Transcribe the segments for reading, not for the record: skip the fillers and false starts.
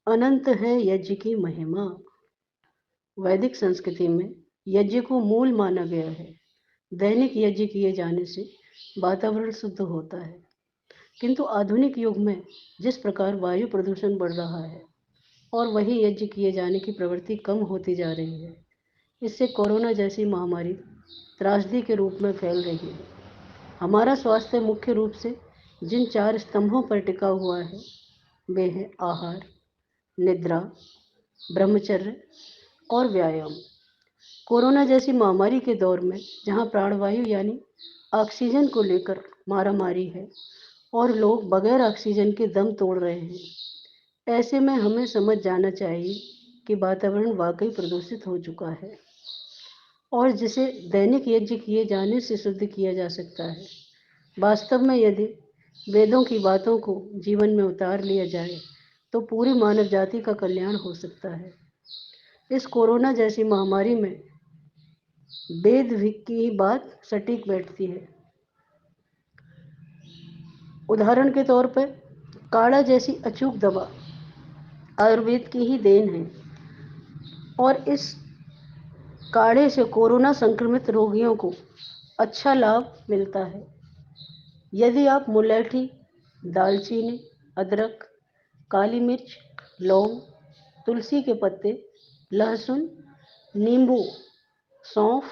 अनंत है यज्ञ की महिमा। वैदिक संस्कृति में यज्ञ को मूल माना गया है। दैनिक यज्ञ किए जाने से वातावरण शुद्ध होता है। किंतु आधुनिक युग में जिस प्रकार वायु प्रदूषण बढ़ रहा है और वही यज्ञ किए जाने की प्रवृत्ति कम होती जा रही है, इससे कोरोना जैसी महामारी त्रासदी के रूप में फैल रही है। हमारा स्वास्थ्य मुख्य रूप से जिन चार स्तंभों पर टिका हुआ है वे हैं आहार, निद्रा, ब्रह्मचर्य और व्यायाम। कोरोना जैसी महामारी के दौर में जहां प्राणवायु यानी ऑक्सीजन को लेकर मारामारी है और लोग बगैर ऑक्सीजन के दम तोड़ रहे हैं, ऐसे में हमें समझ जाना चाहिए कि वातावरण वाकई प्रदूषित हो चुका है और जिसे दैनिक यज्ञ किए जाने से शुद्ध किया जा सकता है। वास्तव में यदि वेदों की बातों को जीवन में उतार लिया जाए तो पूरी मानव जाति का कल्याण हो सकता है। इस कोरोना जैसी महामारी में वेद की बात सटीक बैठती है। उदाहरण के तौर पर काढ़ा जैसी अचूक दवा आयुर्वेद की ही देन है और इस काढ़े से कोरोना संक्रमित रोगियों को अच्छा लाभ मिलता है। यदि आप मुलैठी, दालचीनी, अदरक, काली मिर्च, लौंग, तुलसी के पत्ते, लहसुन, नींबू, सौंफ,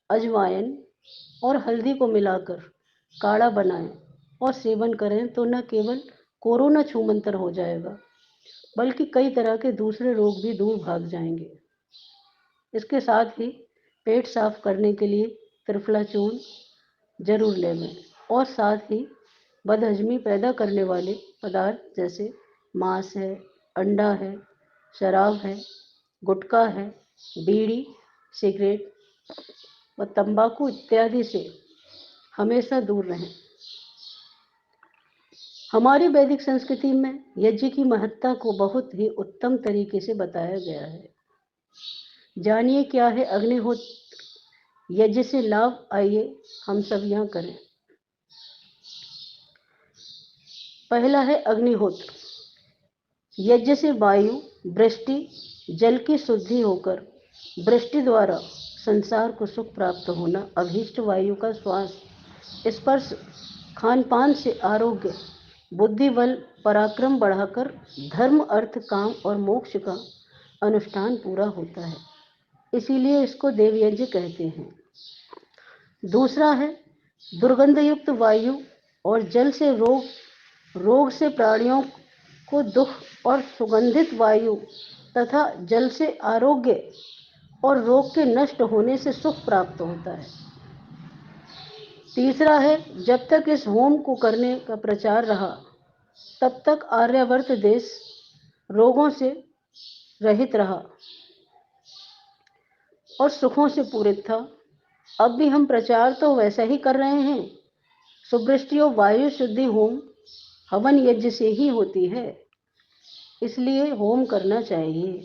अजवाइन और हल्दी को मिलाकर काढ़ा बनाएं और सेवन करें तो न केवल कोरोना छूमंतर हो जाएगा बल्कि कई तरह के दूसरे रोग भी दूर भाग जाएंगे। इसके साथ ही पेट साफ करने के लिए त्रिफला चूर्ण जरूर लें और साथ ही बदहजमी पैदा करने वाले पदार्थ जैसे मांस है, अंडा है, शराब है, गुटखा है, बीड़ी, सिगरेट व तंबाकू इत्यादि से हमेशा दूर रहें। हमारी वैदिक संस्कृति में यज्ञ की महत्ता को बहुत ही उत्तम तरीके से बताया गया है। जानिए क्या है अग्निहोत्र, यज्ञ से लाभ, आइए हम सब यहाँ करें। पहला है अग्निहोत्र। यज्ञ से वायु, वृष्टि, जल की शुद्धि होकर वृष्टि द्वारा संसार को सुख प्राप्त होना, अभीष्ट वायु का श्वास, स्पर्श, खान पान से आरोग्य, बुद्धि बल पराक्रम बढ़ाकर धर्म अर्थ काम और मोक्ष का अनुष्ठान पूरा होता है। इसीलिए इसको देवयज्ञ कहते हैं। दूसरा है दुर्गंध युक्त वायु और जल से रोग से प्राणियों को दुख और सुगंधित वायु तथा जल से आरोग्य और रोग के नष्ट होने से सुख प्राप्त होता है। तीसरा है जब तक इस होम को करने का प्रचार रहा तब तक आर्यावर्त देश रोगों से रहित रहा और सुखों से पूरित था। अब भी हम प्रचार तो वैसा ही कर रहे हैं। सुवृष्टि और वायु शुद्धि होम हवन यज्ञ से ही होती है, इसलिए होम करना चाहिए।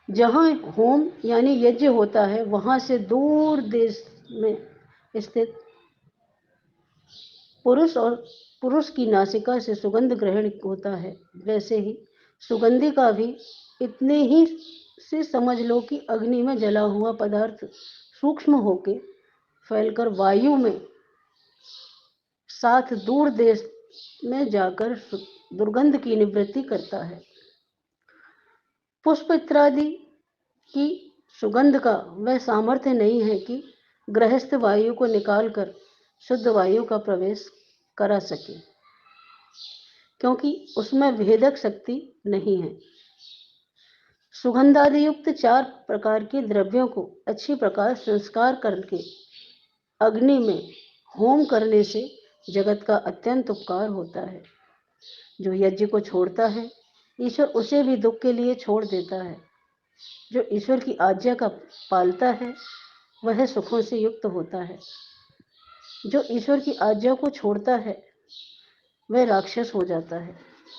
जहाँ होम यानी यज्ञ होता है वहां से दूर देश में स्थित पुरुष की नासिका से सुगंध ग्रहण होता है। वैसे ही सुगंधि का भी इतने ही से समझ लो कि अग्नि में जला हुआ पदार्थ सूक्ष्म होके फैलकर वायु में साथ दूर देश में जाकर दुर्गंध की निवृत्ति करता है। पुष्प इत्यादि की सुगंध का वह सामर्थ्य नहीं है कि गृहस्थ वायु को निकालकर शुद्ध वायु का प्रवेश करा सके, क्योंकि उसमें भेदक शक्ति नहीं है। सुगंधादि युक्त 4 प्रकार के द्रव्यों को अच्छी प्रकार संस्कार करके अग्नि में होम करने से जगत का अत्यंत उपकार होता है। जो यज्ञ को छोड़ता है ईश्वर उसे भी दुख के लिए छोड़ देता है। जो ईश्वर की आज्ञा का पालता है वह सुखों से युक्त होता है। जो ईश्वर की आज्ञा को छोड़ता है वह राक्षस हो जाता है।